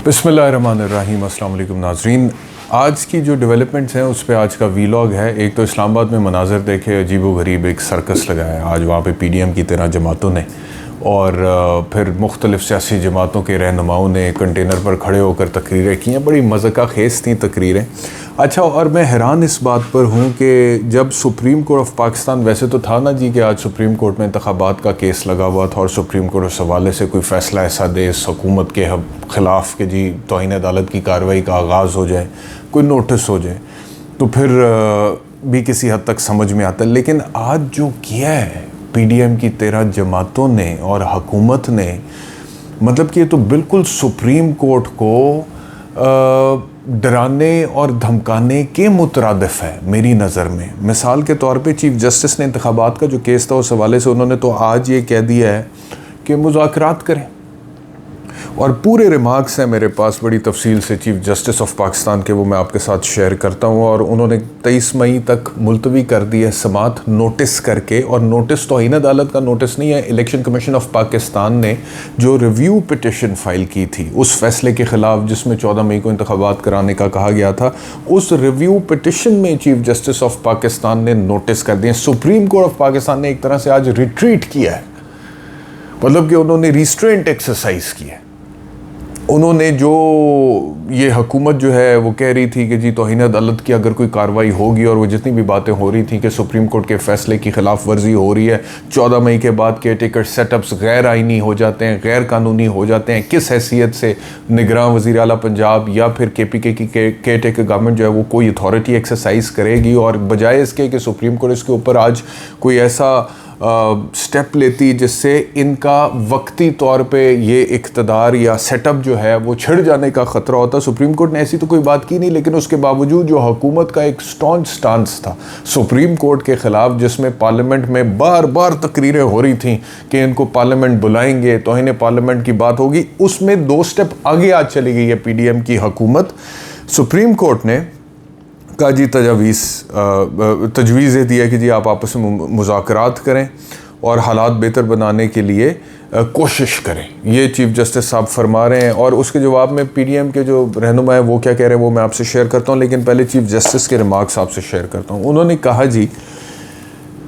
बिस्मिल्लाहिर्रहमानिर्रहीम। अस्सलाम वालेकुम नाज़रीन, आज की जो डेवलपमेंट्स हैं उस पर आज का वीलॉग है। एक तो इस्लामाबाद में मनाज़र देखे, अजीब व गरीब एक सर्कस लगाया है आज वहाँ पे पीडीएम की 13 जमातों ने, और फिर मुख्तलिफ़ सियासी जमातों के रहनुमाओं ने कंटेनर पर खड़े होकर तकरीरें की हैं। बड़ी मज़ाक़ खेज़ थी तकरीरें। अच्छा, और मैं हैरान इस बात पर हूँ कि जब सुप्रीम कोर्ट ऑफ पाकिस्तान, वैसे तो था ना जी कि आज सुप्रीम कोर्ट में इंतखाबात का केस लगा हुआ था और सुप्रीम कोर्ट उस हवाले से कोई फ़ैसला ऐसा दे इस हुकूमत के ख़िलाफ़ कि जी तौहीन अदालत की कार्रवाई का आगाज़ हो जाए, कोई नोटिस हो जाए, तो फिर भी किसी हद तक समझ में आता है। लेकिन आज जो किया है पीडीएम की 13 जमातों ने और हुकूमत ने, मतलब कि ये तो बिल्कुल सुप्रीम कोर्ट को डराने और धमकाने के मुतरादिफ है मेरी नज़र में। मिसाल के तौर पे चीफ़ जस्टिस ने इंतखाबात का जो केस था उस हवाले से उन्होंने तो आज ये कह दिया है कि मुज़ाकरात करें, और पूरे रिमार्क्स हैं मेरे पास बड़ी तफसील से चीफ़ जस्टिस ऑफ पाकिस्तान के, वो मैं आपके साथ शेयर करता हूँ। और उन्होंने 23 मई तक मुलतवी कर दी है समात नोटिस करके, और नोटिस तौहीन अदालत का नोटिस नहीं है, इलेक्शन कमीशन ऑफ पाकिस्तान ने जो रिव्यू पिटिशन फ़ाइल की थी उस फैसले के ख़िलाफ़ जिसमें 14 मई को इंतखाबात कराने का कहा गया था, उस रिव्यू पिटिशन में चीफ़ जस्टिस ऑफ पाकिस्तान ने नोटिस कर दिए। सुप्रीम कोर्ट ऑफ पाकिस्तान ने एक तरह से आज रिट्रीट किया है, मतलब कि उन्होंने रिस्ट्रेंट एक्सरसाइज की है। उन्होंने जो ये हुकूमत जो है वो कह रही थी कि जी तौहीन अदालत की अगर कोई कार्रवाई होगी, और वो जितनी भी बातें हो रही थी कि सुप्रीम कोर्ट के फ़ैसले की ख़िलाफ़ वर्जी हो रही है, 14 मई के बाद केयर टेकर सेटअप्स गैर आइनी हो जाते हैं, गैर कानूनी हो जाते हैं, किस हैसियत से निगरान वज़ीर आला पंजाब या फिर KPK की केयर टेकर गवर्नमेंट जो है वो कोई अथॉरिटी एक्सरसाइज करेगी, और बजाय इसके कि सुप्रीम कोर्ट इसके ऊपर आज कोई ऐसा स्टेप लेती जिससे इनका वक्ती तौर पे ये इक़्तिदार या सेटअप जो है वो छिड़ जाने का ख़तरा होता। सुप्रीम कोर्ट ने ऐसी तो कोई बात की नहीं, लेकिन उसके बावजूद जो हुकूमत का एक स्टॉन्च स्टांस था सुप्रीम कोर्ट के ख़िलाफ़, जिसमें पार्लियामेंट में बार बार तकरीरें हो रही थी कि इनको पार्लियामेंट बुलाएंगे, तौहीन पार्लियामेंट की बात होगी, उसमें 2 स्टेप आगे आज चली गई है पीडीएम की हुकूमत। सुप्रीम कोर्ट ने का जी तजवीज़ दिया कि जी आप आपस में मुज़ाकरात करें और हालात बेहतर बनाने के लिए कोशिश करें, ये चीफ़ जस्टिस साहब फरमा रहे हैं। और उसके जवाब में पीडीएम के जो रहनुमा है वो क्या कह रहे हैं वो मैं आपसे शेयर करता हूँ, लेकिन पहले चीफ़ जस्टिस के रिमार्क्स आपसे शेयर करता हूँ। उन्होंने कहा जी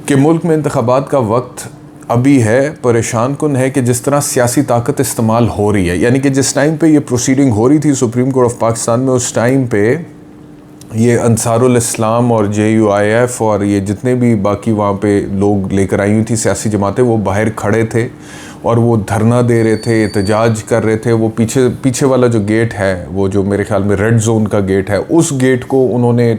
कि मुल्क में इंतखाबात का वक्त अभी है, परेशान कुन है कि जिस तरह सियासी ताकत इस्तेमाल हो रही है, यानी कि जिस टाइम पे ये प्रोसीडिंग हो रही थी सुप्रीम कोर्ट ऑफ पाकिस्तान में, उस टाइम पे ये अंसारुल इस्लाम और JUIF और ये जितने भी बाकी वहाँ पे लोग लेकर आई हुई थी सियासी जमातें, वो बाहर खड़े थे और वो धरना दे रहे थे, एहतजाज कर रहे थे। वो पीछे वाला जो गेट है, वो जो मेरे ख्याल में रेड जोन का गेट है, उस गेट को उन्होंने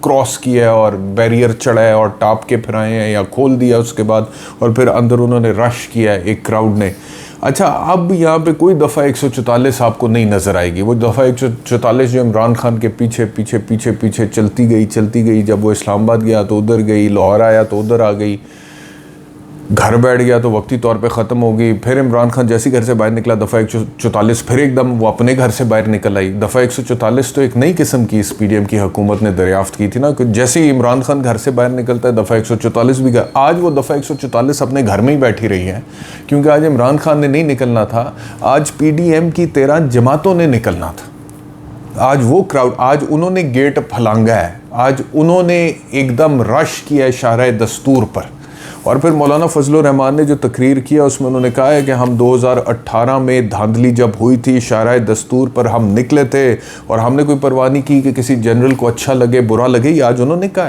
क्रॉस किया और बैरियर चढ़ाया और टाप के फिर आए हैं या खोल दिया उसके बाद, और फिर अंदर उन्होंने रश किया एक क्राउड ने। अच्छा, अब यहाँ पे कोई दफ़ा 144 आपको नहीं नज़र आएगी। वो दफ़ा 144 जो इमरान खान के पीछे पीछे पीछे पीछे चलती गई। जब वो इस्लामाबाद गया तो उधर गई, लाहौर आया तो उधर आ गई, घर बैठ गया तो वक्ती तौर पे ख़त्म हो गई। फिर इमरान खान जैसे घर से बाहर निकला दफ़ा 144 फिर एकदम वो अपने घर से बाहर निकल आई। दफ़ा 144 तो एक नई किस्म की इस पीडीएम की हुकूमत ने दरियाफ़्त की थी ना, कि जैसे ही इमरान खान घर से बाहर निकलता है दफ़ा 144 भी गया। आज वो दफ़ा 144 अपने घर में ही बैठी रही है, क्योंकि आज इमरान खान ने नहीं निकलना था, आज पीडीएम की 13 जमातों ने निकलना था। आज वो क्राउड, आज उन्होंने गेट फलांगा है, आज उन्होंने एकदम रश किया है शाहराह दस्तूर पर। और फिर मौलाना फजलुर रहमान ने जो तकरीर किया उसमें उन्होंने कहा है कि हम 2018 में धांधली जब हुई थी शाहराह दस्तूर पर हम निकले थे और हमने कोई परवाह नहीं की कि किसी जनरल को अच्छा लगे बुरा लगे। ये आज उन्होंने कहा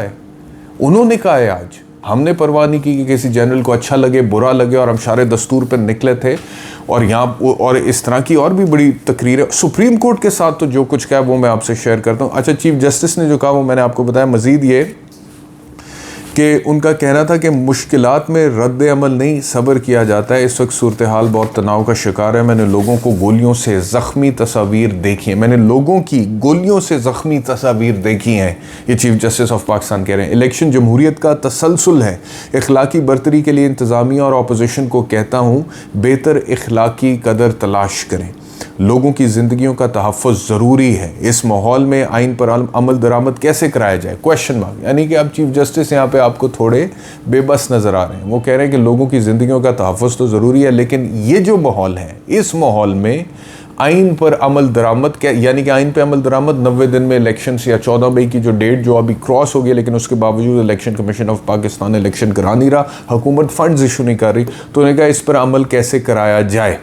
है, आज हमने परवाह नहीं की कि किसी जनरल को अच्छा लगे बुरा लगे, और हम शाहराह दस्तूर पर निकले थे। और यहाँ और इस तरह की और भी बड़ी तकरीर है। सुप्रीम कोर्ट के साथ तो जो कुछ कहा वो मैं आपसे शेयर करता हूँ। अच्छा, चीफ़ जस्टिस ने जो कहा वो मैंने आपको बताया। मज़ीद ये कि उनका कहना था कि मुश्किलात में रद्द अमल नहीं सब्र किया जाता है। इस वक्त सूरत हाल बहुत तनाव का शिकार है। मैंने लोगों को गोलियों से ज़ख्मी तस्वीर देखी हैं, ये चीफ़ जस्टिस ऑफ पाकिस्तान कह रहे हैं। इलेक्शन जमहूरियत का तसलसल है, इखलाकी बरतरी के लिए इंतज़ामिया और अपोजिशन को कहता हूँ बेहतर इखलाकी कदर तलाश करें। लोगों की ज़िंदगियों का तहफ़्फ़ुज़ ज़रूरी है। इस माहौल में आइन पर अमल दरामद कैसे कराया जाए, क्वेश्चन मार्क। यानी कि अब चीफ़ जस्टिस यहाँ पे आपको थोड़े बेबस नज़र आ रहे हैं। वो कह रहे हैं कि लोगों की ज़िंदगियों का तहफ़्फ़ुज़ तो ज़रूरी है, लेकिन ये जो माहौल है, इस माहौल में आइन पर अमल दरामद क्या, यानी कि आइन पे अमल दरामद 90 दिन में इलेक्शंस या 14 मई की जो डेट जो अभी क्रॉस हो गई, लेकिन उसके बावजूद election commission of Pakistan election करा नहीं रहा, हुकूमत फंड्स इशू नहीं कर रही, तो उन्होंने कहा इस पर अमल कैसे कराया जाए।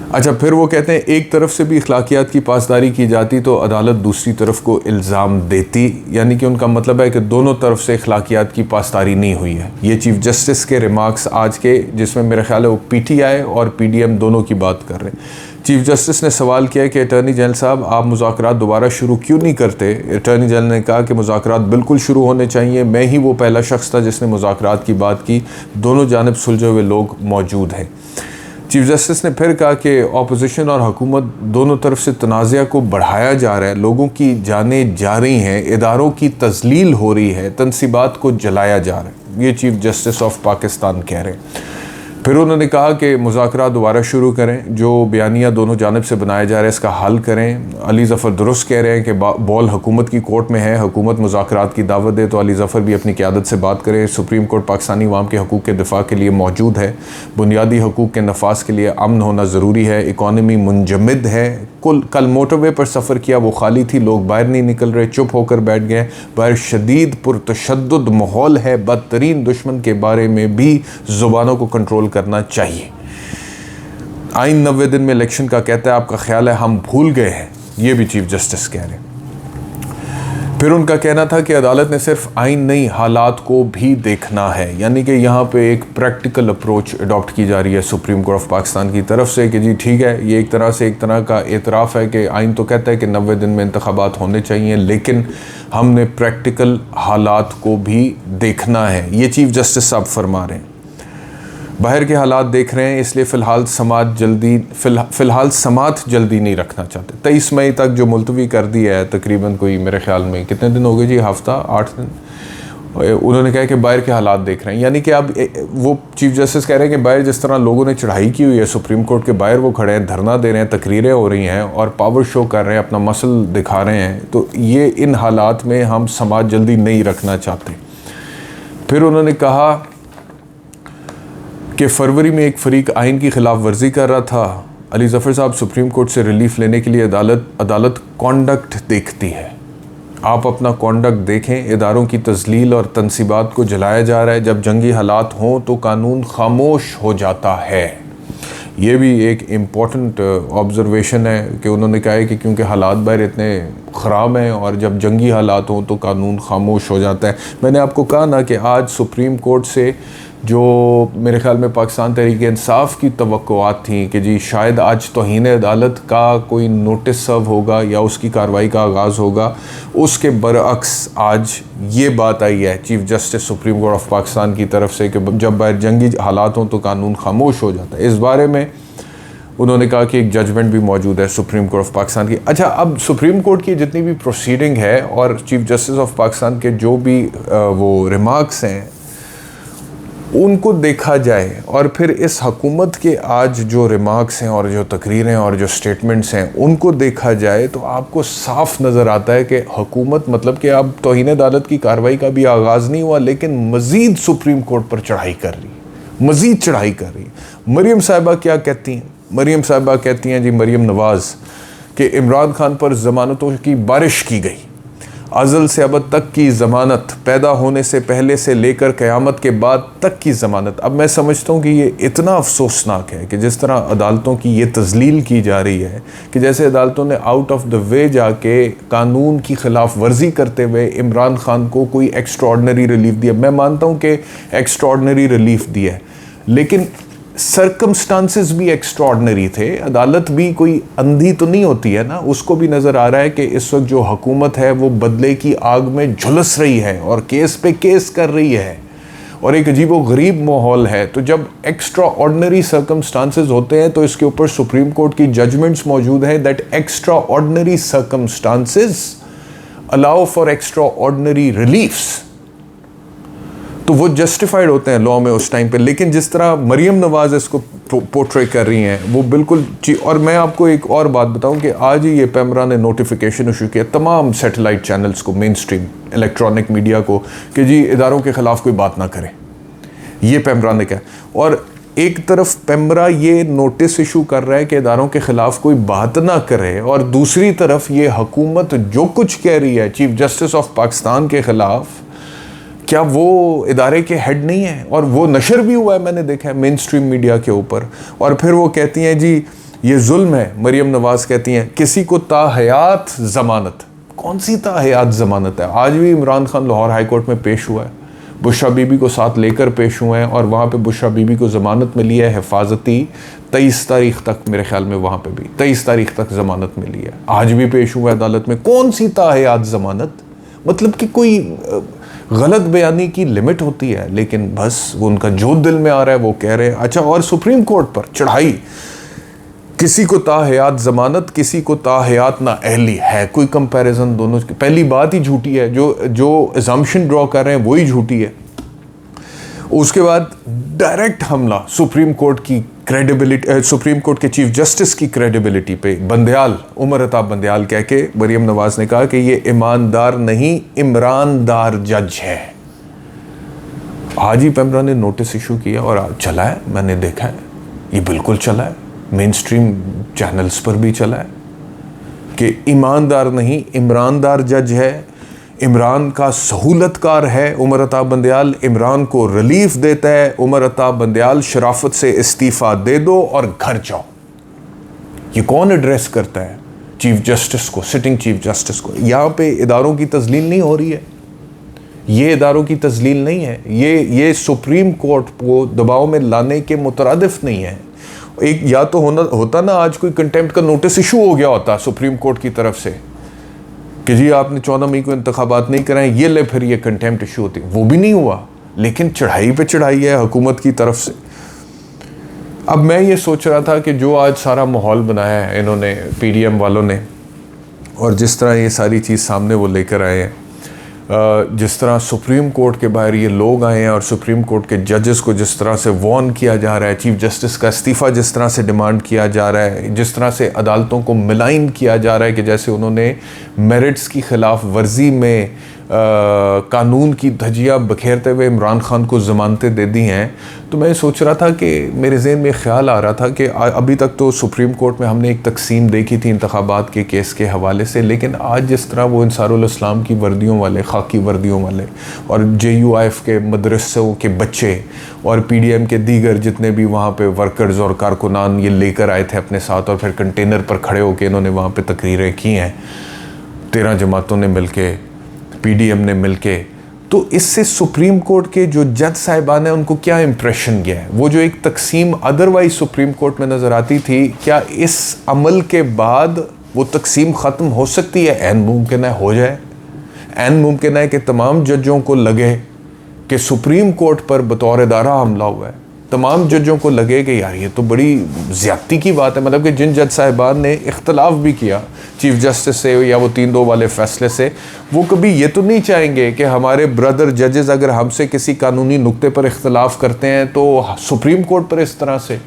अच्छा, फिर वो कहते हैं एक तरफ से भी अखलाकियात की पासदारी की जाती तो अदालत दूसरी तरफ को इल्ज़ाम देती, यानी कि उनका मतलब है कि दोनों तरफ से अखलाकियात की पासदारी नहीं हुई है। ये चीफ जस्टिस के रिमार्क्स आज के, जिसमें मेरा ख्याल है वो PTI और PDM दोनों की बात कर रहे हैं। चीफ जस्टिस ने सवाल किया कि अटर्नी जनरल साहब आप मुज़ाकरात दोबारा शुरू क्यों नहीं करते। अटर्नी जनरल ने कहा कि मुज़ाकरात बिल्कुल शुरू होने चाहिए, मैं ही वो पहला शख्स था जिसने मुज़ाकरात की बात की, दोनों जानिब सुलझे हुए लोग मौजूद हैं। चीफ जस्टिस ने फिर कहा कि अपोजिशन और हुकूमत दोनों तरफ से तनाज़ा को बढ़ाया जा रहा है, लोगों की जानें जा रही हैं, इदारों की तज़लील हो रही है, तनसीबात को जलाया जा रहा है, ये चीफ जस्टिस ऑफ पाकिस्तान कह रहे हैं। फिर उन्होंने कहा कि मुज़ाकरात दोबारा शुरू करें, जो बयानिया दोनों जानिब से बनाया जा रहा है इसका हल करें। अली ज़फ़र दुरुस्त कह रहे हैं कि बॉल हुकूमत की कोर्ट में है, हुकूमत मुज़ाकरात की दावत दे तो अली ज़फ़र भी अपनी क़यादत से बात करें। सुप्रीम कोर्ट पाकिस्तानी अवाम के हकूक़ के दिफा के लिए मौजूद है, बुनियादी हकूक़ के नफाज के लिए अमन होना ज़रूरी है, इकॉनमी मुंजमद है। कल मोटरवे पर सफ़र किया, वो खाली थी, लोग बाहर नहीं निकल रहे, चुप होकर बैठ गए, बाहर शदीद पुरतशद्दुद माहौल है, बदतरीन दुश्मन के बारे में भी ज़ुबानों को कंट्रोल करना चाहिए। आइन 90 दिन में इलेक्शन का कहता है, आपका ख्याल है हम भूल गए हैं, ये भी चीफ जस्टिस कह रहे हैं। फिर उनका कहना था कि अदालत ने सिर्फ आइन नहीं हालात को भी देखना है, यानी कि यहाँ पे एक प्रैक्टिकल अप्रोच अडॉप्ट की जा रही है सुप्रीम कोर्ट ऑफ पाकिस्तान की तरफ से कि जी ठीक है, ये एक तरह का एतराफ़ है कि आइन तो कहता है कि 90 दिन में इंतखाबात होने चाहिए, लेकिन हमने प्रैक्टिकल हालात को भी देखना है, ये चीफ जस्टिस साहब फरमा रहे हैं। बाहर के हालात देख रहे हैं, इसलिए फ़िलहाल समात जल्दी नहीं रखना चाहते। 23 मई तक जो मुलतवी कर दिया है, तकरीबन कोई मेरे ख्याल में कितने दिन हो गए जी, हफ्ता 8 दिन। उन्होंने कहा कि बाहर के हालात देख रहे हैं, यानी कि अब वो चीफ जस्टिस कह रहे हैं कि बाहर जिस तरह लोगों ने चढ़ाई की हुई है सुप्रीम कोर्ट के बाहर, वो खड़े हैं, धरना दे रहे हैं, तकरीरें हो रही हैं और पावर शो कर रहे हैं, अपना मसल दिखा रहे हैं, तो ये इन हालात में हम समात जल्दी नहीं रखना चाहते। फिर उन्होंने कहा कि फरवरी में एक फ़रीक आइन की ख़िलाफ़ वर्जी कर रहा था। अली ज़फ़र साहब, सुप्रीम कोर्ट से रिलीफ लेने के लिए अदालत कॉन्डक्ट देखती है, आप अपना कॉन्डक्ट देखें। इदारों की तज़लील और तनसीबात को जलाया जा रहा है, जब जंगी हालात हों तो कानून खामोश हो जाता है। ये भी एक इम्पॉर्टेंट ऑब्ज़र्वेशन है कि उन्होंने कहा है कि क्योंकि हालात बाहर इतने ख़राब हैं और जब जंगी हालात हों तो कानून खामोश हो जाता है। मैंने आपको कहा ना कि आज सुप्रीम कोर्ट से जो मेरे ख़्याल में पाकिस्तान तहरीक-ए-इंसाफ़ की तवक्कुआत थी कि जी शायद आज तौहीन अदालत का कोई नोटिस सर्व होगा या उसकी कार्रवाई का आगाज़ होगा, उसके बरअक्स आज ये बात आई है chief justice supreme court of Pakistan की तरफ से कि जब बाहर जंगी हालात हों तो कानून खामोश हो जाता है। इस बारे में उन्होंने कहा कि एक जजमेंट भी मौजूद है सुप्रीम कोर्ट ऑफ पाकिस्तान की। अच्छा, अब सुप्रीम कोर्ट की जितनी भी प्रोसीडिंग है और चीफ़ जस्टिस ऑफ पाकिस्तान के जो भी वो रिमार्क्स हैं उनको देखा जाए और फिर इस हुकूमत के आज जो रिमार्क्स हैं और जो तकरीरें और जो स्टेटमेंट्स हैं उनको देखा जाए तो आपको साफ नज़र आता है कि हुकूमत मतलब कि अब तौहीन अदालत की कार्रवाई का भी आगाज़ नहीं हुआ, लेकिन मज़ीद सुप्रीम कोर्ट पर चढ़ाई कर रही है, मज़ीद चढ़ाई कर रही है। मरीम साहिबा क्या कहती हैं? मरीम साहिबा कहती हैं जी, मरीम नवाज़, कि इमरान खान पर ज़मानतों की बारिश की गई, अज़ल से अबद तक की ज़मानत, पैदा होने से पहले से लेकर क़यामत के बाद तक की ज़मानत। अब मैं समझता हूँ कि ये इतना अफसोसनाक है कि जिस तरह अदालतों की ये तज़लील की जा रही है कि जैसे अदालतों ने आउट ऑफ द वे जाके कानून की ख़िलाफ़ वर्जी करते हुए इमरान खान को कोई एक्स्ट्रॉर्डनरी रिलीफ दिया। मैं मानता हूँ कि एक्स्ट्रॉर्डनरी रिलीफ दिया है, लेकिन सर्कमस्टांसेस भी एक्स्ट्रॉर्डनरी थे। अदालत भी कोई अंधी तो नहीं होती है ना, उसको भी नज़र आ रहा है कि इस वक्त जो हुकूमत है वो बदले की आग में झुलस रही है और केस पे केस कर रही है और एक अजीब व गरीब माहौल है। तो जब एक्स्ट्रा ऑर्डनरी सर्कमस्टांसेस होते हैं तो इसके ऊपर सुप्रीम कोर्ट की जजमेंट्स मौजूद हैं that extra ordinary circumstances allow for extra ordinary reliefs, तो वो जस्टिफाइड होते हैं लॉ में उस टाइम पे। लेकिन जिस तरह मरीम नवाज़ इसको पोर्ट्रे कर रही हैं वो बिल्कुल और मैं आपको एक और बात बताऊं कि आज ही ये पैमरा ने नोटिफिकेशन इशू किया तमाम सैटेलाइट चैनल्स को, मेन स्ट्रीम इलेक्ट्रॉनिक मीडिया को, कि जी इदारों के ख़िलाफ़ कोई बात ना करें, ये पैमरा ने कहा। और एक तरफ पेमरा ये नोटिस इशू कर रहा है कि इदारों के ख़िलाफ़ कोई बात ना करे, और दूसरी तरफ ये हुकूमत जो कुछ कह रही है चीफ जस्टिस ऑफ पाकिस्तान के ख़िलाफ़, क्या वो इदारे के हेड नहीं है? और वो नशर भी हुआ है, मैंने देखा है मेन स्ट्रीम मीडिया के ऊपर। और फिर वो कहती हैं जी ये जुल्म है, मरियम नवाज़ कहती हैं किसी को ताहयात ज़मानत। कौन सी ताहयात ज़मानत है? आज भी इमरान खान लाहौर हाई कोर्ट में पेश हुआ है, बुशरा बीबी को साथ लेकर पेश हुए हैं, और वहाँ पे बुशरा बीबी को ज़मानत मिली है हिफाजती 23 तारीख तक, मेरे ख्याल में वहाँ पे भी 23 तारीख तक ज़मानत मिली है। आज भी पेश हुआ है अदालत में। कौन सी ताहयात ज़मानत? मतलब कि कोई गलत बयानी की लिमिट होती है, लेकिन बस वो उनका जो दिल में आ रहा है वो कह रहे हैं। अच्छा, और सुप्रीम कोर्ट पर चढ़ाई, किसी को ताहयात ज़मानत, किसी को ताहयात ना अहली है, कोई कंपैरिजन दोनों की पहली बात ही झूठी है। जो अजम्पशन ड्रॉ कर रहे हैं वही झूठी है। उसके बाद डायरेक्ट हमला सुप्रीम कोर्ट की क्रेडिबिलिटी, सुप्रीम कोर्ट के चीफ जस्टिस की क्रेडिबिलिटी पे। बंदयाल, उमर अताब बंदयाल कह के मरियम नवाज़ ने कहा कि ये ईमानदार नहीं इमरानदार जज है। आज ही पेमरा ने नोटिस इशू किया और चला है, मैंने देखा है, ये बिल्कुल चला है, मेन स्ट्रीम चैनल्स पर भी चला है कि ईमानदार नहीं इमरानदार जज है। इमरान का सहूलतकार है उमर अताब बंदयाल, इमरान को रिलीफ देता है उमर अताब बंदयाल, शराफत से इस्तीफ़ा दे दो और घर जाओ। ये कौन एड्रेस करता है? चीफ जस्टिस को, सिटिंग चीफ जस्टिस को। यहाँ पे इदारों की तज़लील नहीं हो रही है, ये इदारों की तज़लील नहीं है, ये सुप्रीम कोर्ट को दबाव में लाने के मुतरादिफ नहीं है। एक या तो होता ना आज कोई कंटेम्प्ट का नोटिस इशू हो गया होता सुप्रीम कोर्ट की तरफ से कि जी आपने 14 मई को इंतखाबात नहीं कराए, ये ले फिर ये कंटेम्प्ट इशू होती, वो भी नहीं हुआ। लेकिन चढ़ाई पे चढ़ाई है हुकूमत की तरफ से। अब मैं ये सोच रहा था कि जो आज सारा माहौल बनाया है इन्होंने, पीडीएम वालों ने, और जिस तरह ये सारी चीज़ सामने वो लेकर आए हैं, जिस तरह सुप्रीम कोर्ट के बाहर ये लोग आए हैं और सुप्रीम कोर्ट के जजेस को जिस तरह से वॉर्न किया जा रहा है, चीफ जस्टिस का इस्तीफ़ा जिस तरह से डिमांड किया जा रहा है, जिस तरह से अदालतों को मिलाइन किया जा रहा है कि जैसे उन्होंने मेरिट्स की ख़िलाफ़ वर्जी में कानून की धज्जियाँ बखेरते हुए इमरान खान को ज़मानतें दे दी हैं, तो मैं सोच रहा था कि मेरे ज़हन में ख्याल आ रहा था कि अभी तक तो सुप्रीम कोर्ट में हमने एक तकसीम देखी थी इंतखाबात के केस के हवाले से, लेकिन आज जिस तरह वो अंसारुल इस्लाम की वर्दियों वाले, खाकी वर्दियों वाले, और JUIF के मदरसों के बच्चे और PDM के दीगर जितने भी वहाँ पे वर्कर्स और कारकुनान ये लेकर आए थे अपने साथ, और फिर कंटेनर पर खड़े होकर इन्होंने वहाँ पर तकरीरें की हैं 13 जमातों ने मिल के, PDM ने मिलके, तो इससे सुप्रीम कोर्ट के जो जज साहिबान हैं उनको क्या इम्प्रेशन गया है? वो जो एक तकसीम अदरवाइज सुप्रीम कोर्ट में नज़र आती थी, क्या इस अमल के बाद वो तकसीम ख़त्म हो सकती है? ऐन मुमकिन है हो जाए। ऐन मुमकिन है कि तमाम जजों को लगे कि सुप्रीम कोर्ट पर बतौर इदारा हमला हुआ है, तमाम जजों को लगे कि यार ये तो बड़ी ज़्यादती की बात है। मतलब कि जिन जज साहिबान ने इख्तलाफ भी किया चीफ जस्टिस से या वो 3-2 वाले फ़ैसले से, वो कभी ये तो नहीं चाहेंगे कि हमारे ब्रदर जजेस अगर हमसे किसी कानूनी नुक्ते पर इख्तलाफ करते हैं तो सुप्रीम कोर्ट पर इस तरह से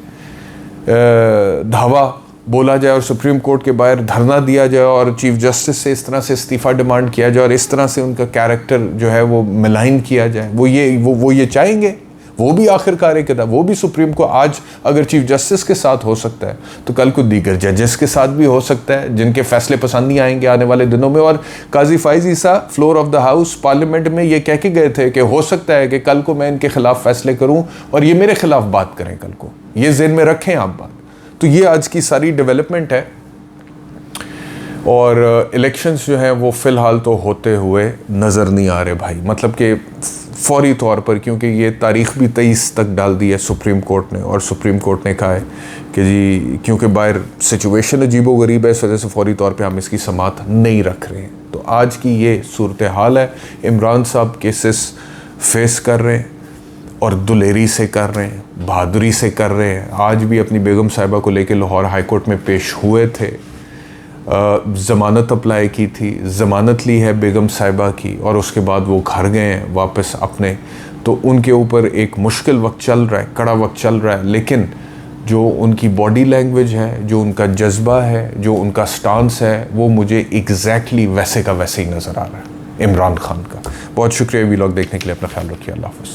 धावा बोला जाए और सुप्रीम कोर्ट के बाहर धरना दिया जाए और चीफ जस्टिस से इस तरह से इस्तीफ़ा डिमांड किया जाए और इस तरह से उनका कैरेक्टर जो है वो मिलाइन किया जाए। वो ये चाहेंगे? वो भी आखिरकार एक था, वो भी सुप्रीम को आज अगर चीफ जस्टिस के साथ हो सकता है तो कल को दीगर जजेस के साथ भी हो सकता है, जिनके फैसले पसंद नहीं आएंगे आने वाले दिनों में। और Qazi Faez Isa floor of the house parliament में ये कह के गए थे कि हो सकता है कि कल को मैं इनके खिलाफ फैसले करूं और ये मेरे खिलाफ बात करें कल को। ये ज़हन में रखें आप बात। तो ये आज की सारी डेवलपमेंट है और इलेक्शंस जो हैं वो फ़िलहाल तो होते हुए नज़र नहीं आ रहे भाई। मतलब कि फौरी तौर पर, क्योंकि ये तारीख़ भी 23 तक डाल दी है सुप्रीम कोर्ट ने, और सुप्रीम कोर्ट ने कहा है कि जी क्योंकि बाहर सिचुएशन अजीबो गरीब है, इस वजह से फौरी तौर पे हम इसकी समाअत नहीं रख रहे हैं। तो आज की ये सूरत हाल है। इमरान साहब केसेस फेस कर रहे हैं और दुलेरी से कर रहे हैं, बहादुरी से कर रहे हैं। आज भी अपनी बेगम साहिबा को लेकर लाहौर हाई कोर्ट में पेश हुए थे, ज़मानत अप्लाई की थी, ज़मानत ली है बेगम साहिबा की, और उसके बाद वो घर गए हैं वापस अपने। तो उनके ऊपर एक मुश्किल वक्त चल रहा है, कड़ा वक्त चल रहा है, लेकिन जो उनकी बॉडी लैंग्वेज है, जो उनका जज्बा है, जो उनका स्टांस है, वो मुझे एग्जैक्टली वैसे का वैसे ही नज़र आ रहा है इमरान खान का। बहुत शुक्रिया वीलॉग देखने के लिए। अपना ख्याल रखिए। अल्लाह हाफ़िज़।